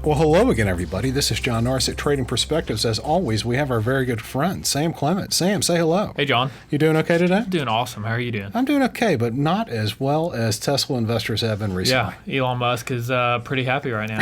Well, hello again, everybody. This is John Norris at Trading Perspectives. As always, we have our very good friend, Sam Clement. Sam, say hello. Hey, John. You doing okay today? Doing awesome. How are you doing? I'm doing okay, but not as well as Tesla investors have been recently. Yeah, Elon Musk is pretty happy right now.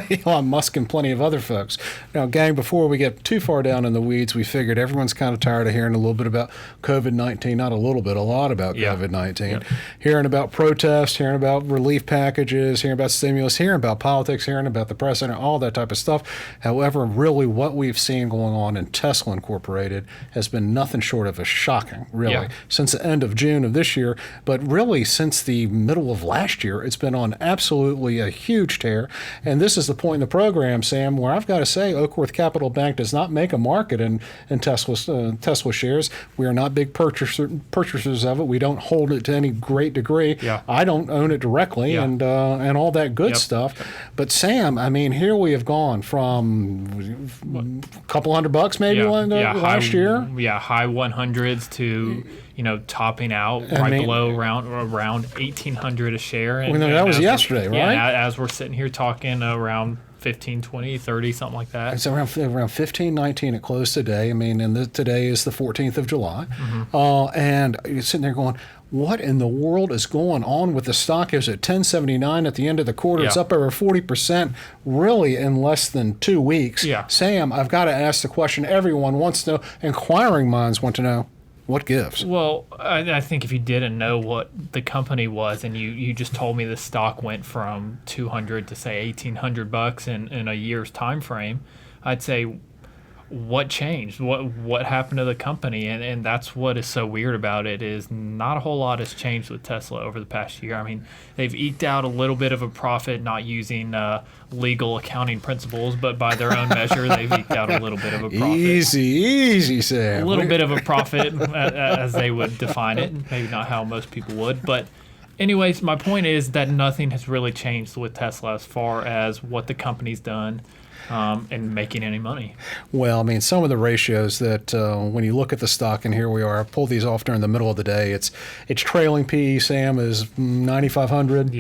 Elon Musk and plenty of other folks. Now, gang, before we get too far down in the weeds, we figured everyone's kind of tired of hearing a little bit about COVID-19. Not a little bit, a lot about COVID-19. Yep. Hearing about protests, hearing about relief packages, hearing about stimulus, hearing about politics, hearing about the president, all that type of stuff. However, really what we've seen going on in Tesla Incorporated has been nothing short of a shocking, really, since the end of June of this year, but really since the middle of last year, it's been on absolutely a huge tear. And this is the point in the program, Sam, where I've got to say Oakworth Capital Bank does not make a market in Tesla shares. We are not big purchasers of it. We don't hold it to any great degree. I don't own it directly and all that good stuff. But Sam, I mean, here we have gone from a couple $100 maybe last year. Yeah, high 100s to topping out below around 1,800 a share. And, that was yesterday, right? Yeah, as we're sitting here talking around 15, 20, 30, something like that. It's around 15, 19 it closed today. I mean, and today is the 14th of July. And you're sitting there going, what in the world is going on with the stock? It was at $10.79 at the end of the quarter. It's up over 40% really in less than 2 weeks. Sam, I've got to ask the question everyone wants to know, inquiring minds want to know, what gives? Well, I think if you didn't know what the company was and you just told me the stock went from 200 to say $1,800 in a year's time frame, I'd say, what changed? What happened to the company? And that's what is so weird about it is not a whole lot has changed with Tesla over the past year. I mean, they've eked out a little bit of a profit, not using legal accounting principles, but by their own measure, they've eked out a little bit of a profit. Easy, Sam. A little bit of a profit, as they would define it. Maybe not how most people would, but anyways, my point is that nothing has really changed with Tesla as far as what the company's done. And making any money. Well, I mean, some of the ratios that when you look at the stock, and here we are, I pulled these off during the middle of the day. It's trailing PE, Sam, is 9,500.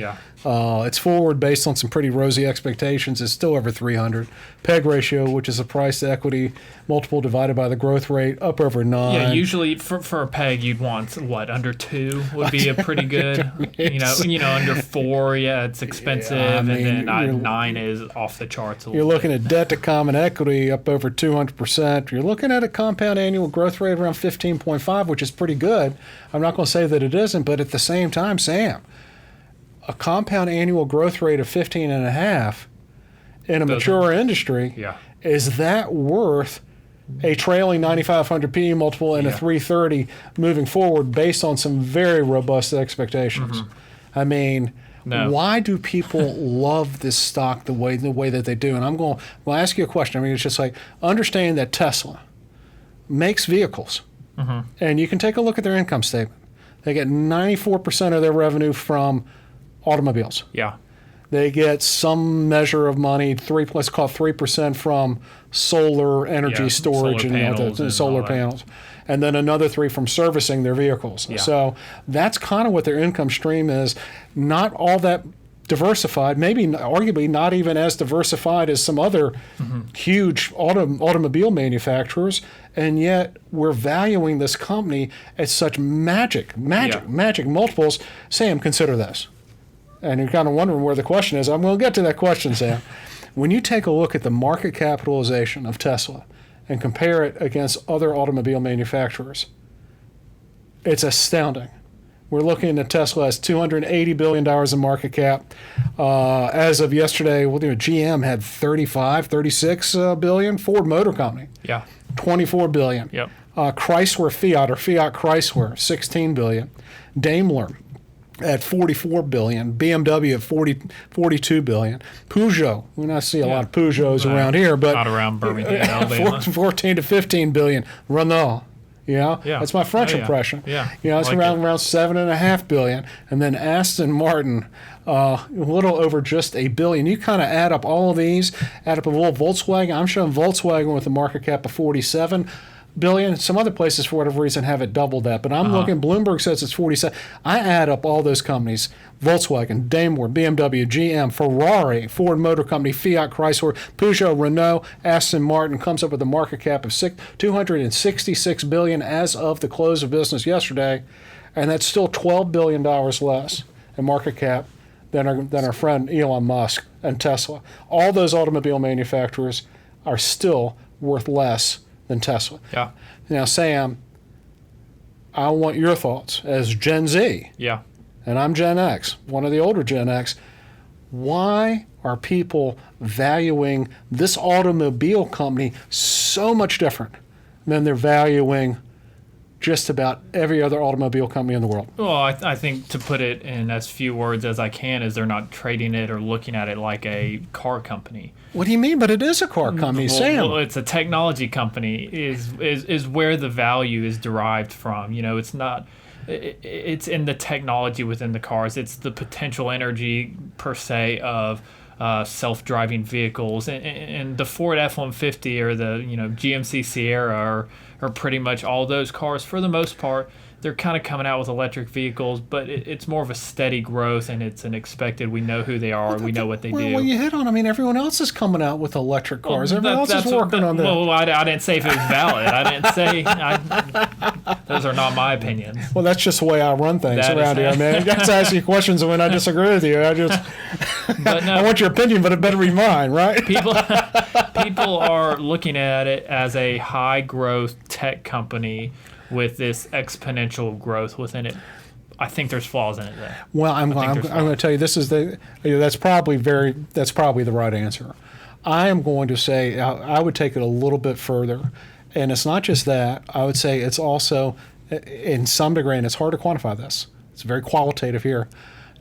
It's forward based on some pretty rosy expectations. It's still over 300. PEG ratio, which is the price to equity multiple divided by the growth rate, up over 9. Yeah, usually for a PEG, you'd want what, under 2 would be a pretty good. Under 4, it's expensive, and then 9 is off the charts. You're looking at debt to common equity up over 200%. You're looking at a compound annual growth rate around 15.5, which is pretty good. I'm not going to say that it isn't, but at the same time, Sam, a compound annual growth rate of 15.5 in a mature industry, is that worth a trailing 9,500 PE multiple and a 330 moving forward based on some very robust expectations? I mean, why do people love this stock the way that they do? And I'll ask you a question. I mean, it's just like, understand that Tesla makes vehicles, and you can take a look at their income statement. They get 94% of their revenue from automobiles. They get some measure of money, let's call it 3% from solar energy storage and solar panels. And then another 3 from servicing their vehicles. So that's kind of what their income stream is. Not all that diversified, maybe arguably not even as diversified as some other huge automobile manufacturers, and yet we're valuing this company at such magic multiples. Sam, consider this. And you're kind of wondering where the question is. I'm going to get to that question, Sam. When you take a look at the market capitalization of Tesla and compare it against other automobile manufacturers, it's astounding. We're looking at Tesla as $280 billion in market cap. As of yesterday, GM had 36 billion. Ford Motor Company, 24 billion. Chrysler Fiat Chrysler, 16 billion. Daimler at 44 billion, BMW at 42 billion. Peugeot, we not see a lot of Peugeots around here, but not around Birmingham, Alabama. 14 to 15 billion. Renault, that's my French impression. It's like around $7.5 billion, and then Aston Martin, a little over just $1 billion. You kind of add up all of these, add up a little Volkswagen. I'm showing Volkswagen with a market cap of 47. billion. Some other places, for whatever reason, have it doubled that. But I'm looking, Bloomberg says it's 47. I add up all those companies, Volkswagen, Daimler, BMW, GM, Ferrari, Ford Motor Company, Fiat, Chrysler, Peugeot, Renault, Aston Martin, comes up with a market cap of $266 billion as of the close of business yesterday. And that's still $12 billion less in market cap than our friend Elon Musk and Tesla. All those automobile manufacturers are still worth less than Tesla. Yeah. Now, Sam, I want your thoughts as Gen Z. Yeah. And I'm Gen X, one of the older Gen X. Why are people valuing this automobile company so much different than they're valuing just about every other automobile company in the world? Well, I think to put it in as few words as I can is they're not trading it or looking at it like a car company. What do you mean? But it is a car company, Sam. Well, it's a technology company is where the value is derived from. It's not. It's in the technology within the cars. It's the potential energy per se of self-driving vehicles, and the Ford F-150 or the GMC Sierra or pretty much all those cars for the most part. They're kind of coming out with electric vehicles, but it's more of a steady growth, and it's an expected. We know who they are. We know what they do. Well, you hit on. I mean, everyone else is coming out with electric cars. Everyone else is working on that. Well, I didn't say if it was valid. I didn't say. Those are not my opinions. Well, that's just the way I run things around here, man. You guys ask you questions when I disagree with you. But no, I want your opinion, but it better be mine, right? People are looking at it as a high growth tech company with this exponential growth within it. I think there's flaws in it, though. Well, I'm going to tell you this is that's probably the right answer. I am going to say I would take it a little bit further, and it's not just that. I would say it's also, in some degree, and it's hard to quantify this. It's very qualitative here.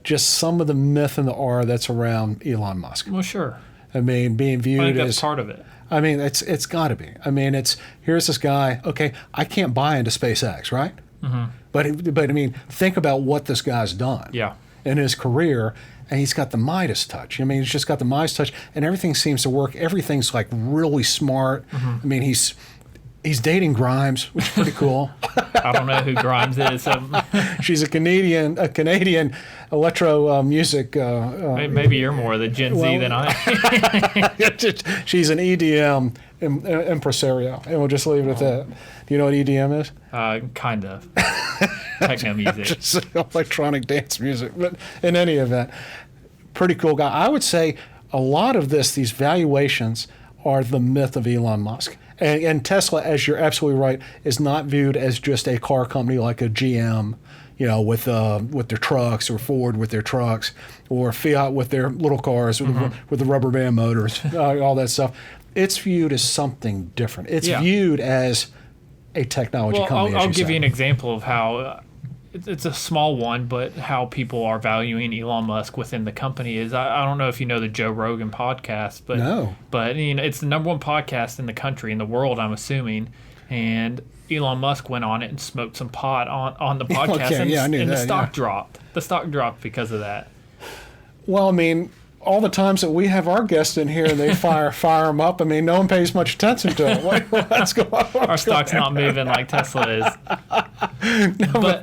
Just some of the myth and the aura that's around Elon Musk. Well, sure. I mean, being viewed I think that's as part of it. I mean, it's got to be. I mean, here's this guy. Okay, I can't buy into SpaceX, right? Mm-hmm. But I mean, think about what this guy's done. Yeah. In his career, and he's got the Midas touch. I mean, he's just got the Midas touch, and everything seems to work. Everything's like really smart. Mm-hmm. I mean, he's dating Grimes, which is pretty cool. I don't know who Grimes is. She's a Canadian electro music. Maybe you're more the Gen Z than I am. She's an EDM impresario, and we'll just leave it at that. Do you know what EDM is? Kind of. Techno music. Just electronic dance music. But in any event, pretty cool guy. I would say a lot of these valuations are the myth of Elon Musk. And Tesla, as you're absolutely right, is not viewed as just a car company like a GM, with their trucks, or Ford with their trucks, or Fiat with their little cars with the rubber band motors, all that stuff. It's viewed as something different. It's viewed as a technology company. I'll give you an example of how it's a small one, but how people are valuing Elon Musk within the company is, I don't know if you know the Joe Rogan podcast, but no. But it's the number one podcast in the country, in the world, I'm assuming. And Elon Musk went on it and smoked some pot on the podcast, and the stock dropped. The stock dropped because of that. Well, I mean, all the times that we have our guests in here and they fire them up, I mean, no one pays much attention to it. What's going on? Our stock's not moving like Tesla is.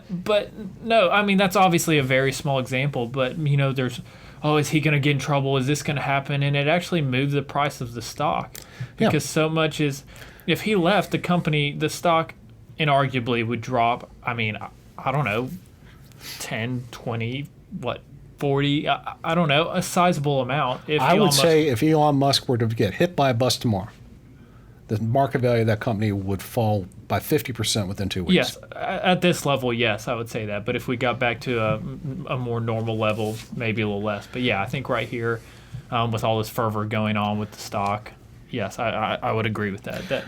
But no, I mean, that's obviously a very small example, but there's, is he going to get in trouble? Is this going to happen? And it actually moved the price of the stock, because so much is, if he left the company, the stock inarguably would drop. I mean, I don't know, 10, 20, 40, I don't know, a sizable amount. If Elon Musk were to get hit by a bus tomorrow, the market value of that company would fall by 50% within 2 weeks. Yes, at this level, yes, I would say that. But if we got back to a more normal level, maybe a little less. But yeah, I think right here, with all this fervor going on with the stock, yes, I would agree with that.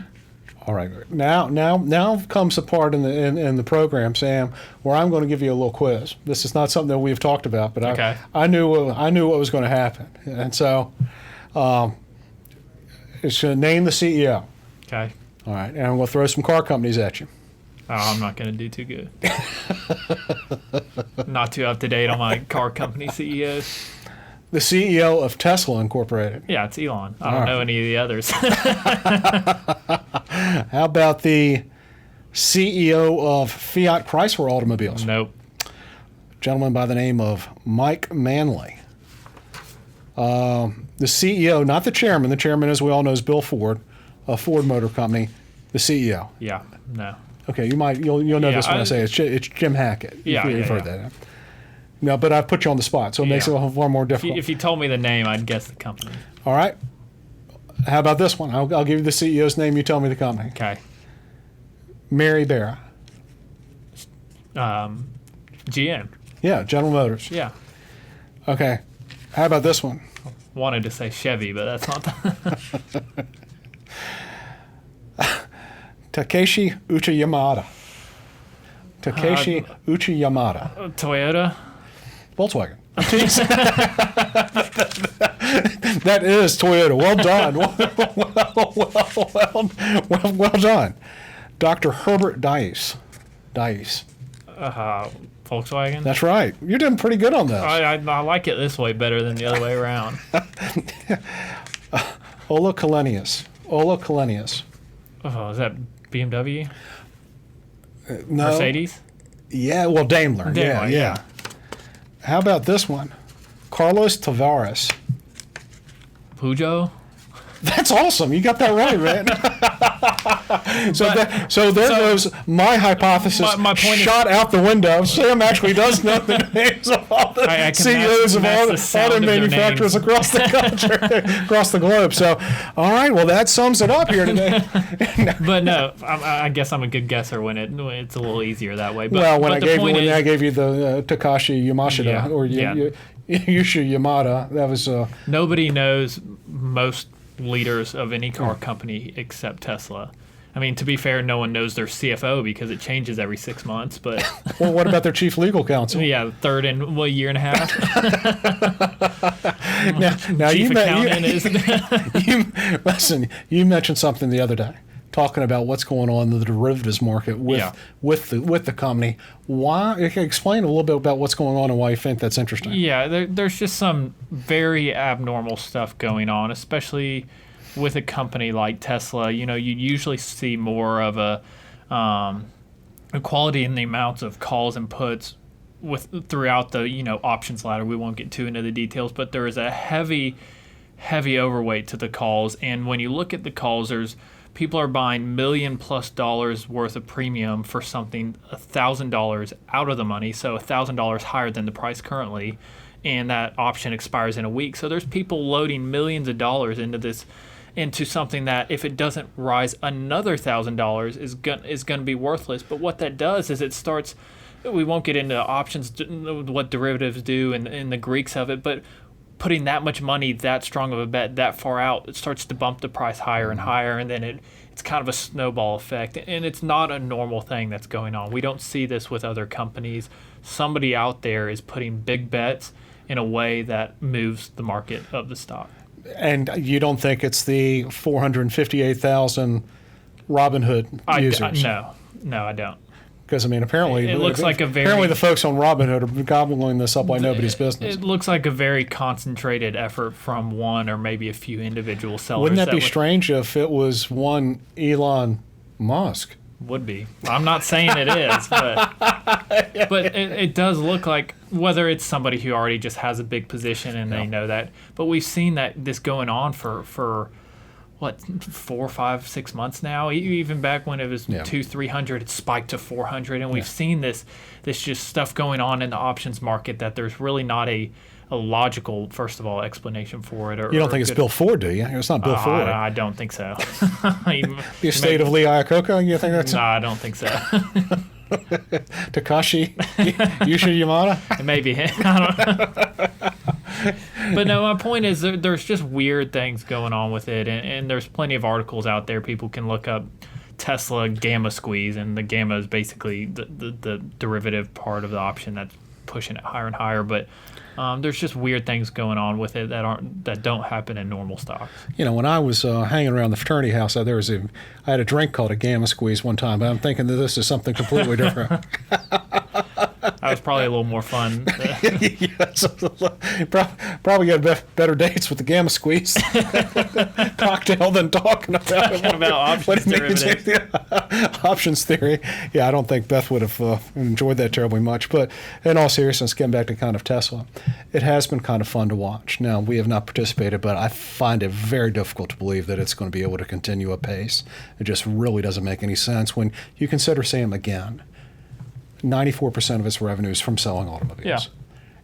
All right. Now comes the part in the program, Sam, where I'm going to give you a little quiz. This is not something that we've talked about, but okay. I knew what was going to happen, and so it's going to name the CEO. Okay. All right, and we'll throw some car companies at you. Oh, I'm not going to do too good. Not too up to date on my car company CEOs. The CEO of Tesla Incorporated. Yeah, it's Elon. I don't know any of the others. How about the CEO of Fiat Chrysler Automobiles. Nope. Gentleman by the name of Mike Manley. The CEO, not the chairman. The chairman, as we all know, is Bill Ford, of Ford Motor Company. The CEO. Yeah. No. Okay, you'll know this when I say it. It's Jim Hackett. Yeah, You've heard that. No, but I put you on the spot, so it makes it far more difficult. If you told me the name, I'd guess the company. All right. How about this one? I'll give you the CEO's name. You tell me the company. Okay. Mary Barra. GM. Yeah, General Motors. Yeah. Okay. How about this one? Wanted to say Chevy, but that's not the Takeshi Uchiyamada. Takeshi Uchiyamada. Toyota. Volkswagen. That is Toyota. Well done. Well done. Dr. Herbert Dice. Volkswagen. That's right. You're doing pretty good on this. I like it this way better than the other way around. Ola Kalenius. Oh, is that BMW? No. Mercedes? Yeah, well, Daimler. Yeah. How about this one? Carlos Tavares. Peugeot? That's awesome. You got that right, man. So there goes my hypothesis my point shot out the window. Sam actually does know the names of all the CEOs of all the auto manufacturers across the country, across the globe. So, all right, well, that sums it up here today. But no, I guess I'm a good guesser when it's a little easier that way. But, well, when I gave you the Takashi Yamashita Yusha Yamada, that was nobody knows most leaders of any car company except Tesla. I mean, to be fair, no one knows their CFO because it changes every 6 months. But well, what about their chief legal counsel? Yeah, third in a year and a half. now chief accountant is. Listen, you mentioned something the other day, talking about what's going on in the derivatives market with the company. Why? Explain a little bit about what's going on and why you think that's interesting. Yeah, there's just some very abnormal stuff going on, especially with a company like Tesla. You usually see more of a equality in the amounts of calls and puts throughout the options ladder. We won't get too into the details, but there is a heavy overweight to the calls. And when you look at the calls, people are buying $1 million+ worth of premium for something $1,000 out of the money, so $1,000 higher than the price currently, and that option expires in a week. So there's people loading millions of dollars into something that, if it doesn't rise another $1,000, is going to be worthless. But what that does is it starts. We won't get into options, what derivatives do, and the Greeks of it, but putting that much money, that strong of a bet, that far out, it starts to bump the price higher and higher, and then it's kind of a snowball effect. And it's not a normal thing that's going on. We don't see this with other companies. Somebody out there is putting big bets in a way that moves the market of the stock. And you don't think it's the 458,000 Robinhood users? No, I don't. Because, I mean, apparently the folks on Robinhood are gobbling this up like nobody's business. It looks like a very concentrated effort from one or maybe a few individual sellers. Wouldn't that be strange if it was one Elon Musk? Would be. I'm not saying it is, but it does look like, whether it's somebody who already just has a big position and they know that. But we've seen this going on for what, 4, 5, 6 months now. Even back when it was 200-300, it spiked to 400, and we've seen this just stuff going on in the options market that there's really not a logical, first of all, explanation for it. You don't think it's Bill Ford, do you? It's not Bill Ford. I don't think so. The estate of Lee Iacocca? You think that's? No, I don't think so. Takashi Yusha Yamada? Maybe. I don't know. But no, my point is there's just weird things going on with it, and there's plenty of articles out there. People can look up Tesla gamma squeeze, and the gamma is basically the derivative part of the option that's pushing it higher and higher. But there's just weird things going on with it that don't happen in normal stocks. When I was hanging around the fraternity house, I had a drink called a gamma squeeze one time, but I'm thinking that this is something completely different. That was probably a little more fun. Probably got better dates with the gamma squeeze. cocktail than talking about it. About What options it means. derivatives. Options theory. Yeah, I don't think Beth would have enjoyed that terribly much. But in all seriousness, getting back to kind of Tesla, it has been kind of fun to watch. Now, we have not participated, but I find it very difficult to believe that it's going to be able to continue apace. It just really doesn't make any sense when you consider, Sam, again, 94% of its revenue is from selling automobiles. Yeah.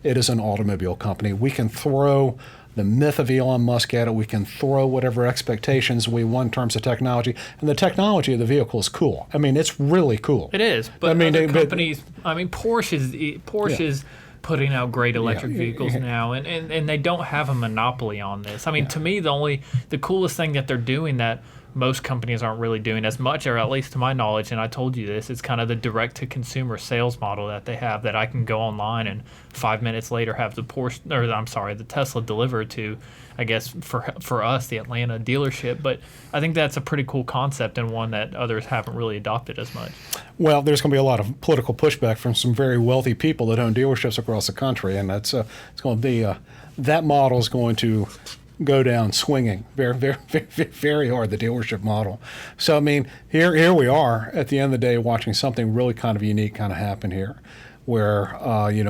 It is an automobile company. We can throw the myth of Elon Musk at it. We can throw whatever expectations we want in terms of technology. And the technology of the vehicle is cool. I mean, it's really cool. It is, but I mean, other companies. I mean, Porsche is putting out great electric vehicles now, and they don't have a monopoly on this. I mean, to me, the coolest thing that they're doing that most companies aren't really doing as much, or at least to my knowledge, and I told you this, it's kind of the direct-to-consumer sales model that they have, that I can go online and 5 minutes later have the Tesla delivered to, I guess, for us, the Atlanta dealership. But I think that's a pretty cool concept, and one that others haven't really adopted as much. Well, there's going to be a lot of political pushback from some very wealthy people that own dealerships across the country, and it's going to be that model is going to go down swinging very, very, very, very hard, the dealership model. So, I mean, here we are at the end of the day watching something really kind of unique kind of happen here, where,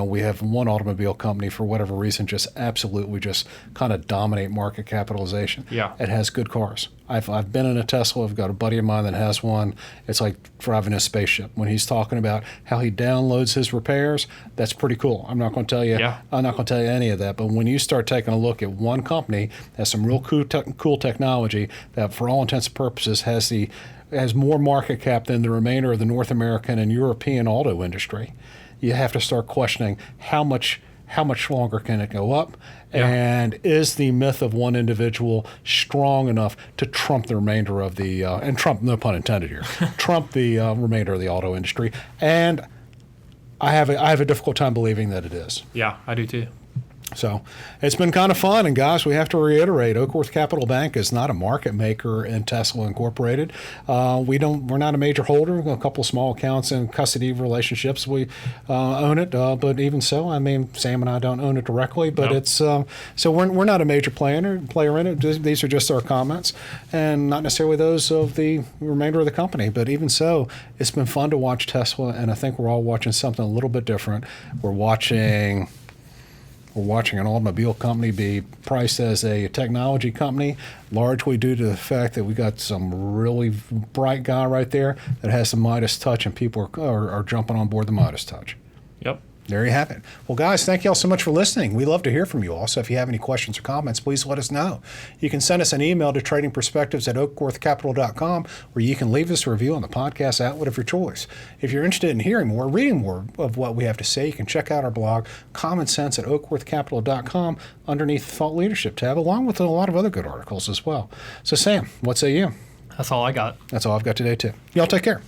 we have one automobile company, for whatever reason, just absolutely just kind of dominate market capitalization. Yeah. It has good cars. I've been in a Tesla. I've got a buddy of mine that has one. It's like driving a spaceship. When he's talking about how he downloads his repairs, that's pretty cool. I'm not going to tell you. Yeah. I'm not going to tell you any of that. But when you start taking a look at one company that has some real cool technology that, for all intents and purposes, has more market cap than the remainder of the North American and European auto industry, you have to start questioning how much longer can it go up? Yeah. And is the myth of one individual strong enough to trump the remainder of the, and trump, no pun intended here, trump the remainder of the auto industry? And I have a difficult time believing that it is. Yeah, I do too. So it's been kind of fun. And guys, we have to reiterate, Oakworth Capital Bank is not a market maker in Tesla Incorporated. We're not a major holder. We've got a couple of small accounts and custody relationships. We own it, but even so, I mean, Sam and I don't own it directly, but No. it's so we're not a major player in it. These are just our comments, and not necessarily those of the remainder of the company. But even so, it's been fun to watch Tesla, and I think we're all watching something a little bit different. We're watching an automobile company be priced as a technology company, largely due to the fact that we got some really bright guy right there that has the Midas touch, and people are jumping on board the Midas touch. Yep. There you have it. Well, guys, thank you all so much for listening. We love to hear from you all. So if you have any questions or comments, please let us know. You can send us an email to tradingperspectives@oakworthcapital.com, or you can leave us a review on the podcast outlet of your choice. If you're interested in hearing more, reading more of what we have to say, you can check out our blog, Common Sense, at oakworthcapital.com, underneath the Thought Leadership tab, along with a lot of other good articles as well. So, Sam, what say you? That's all I got. That's all I've got today, too. Y'all take care.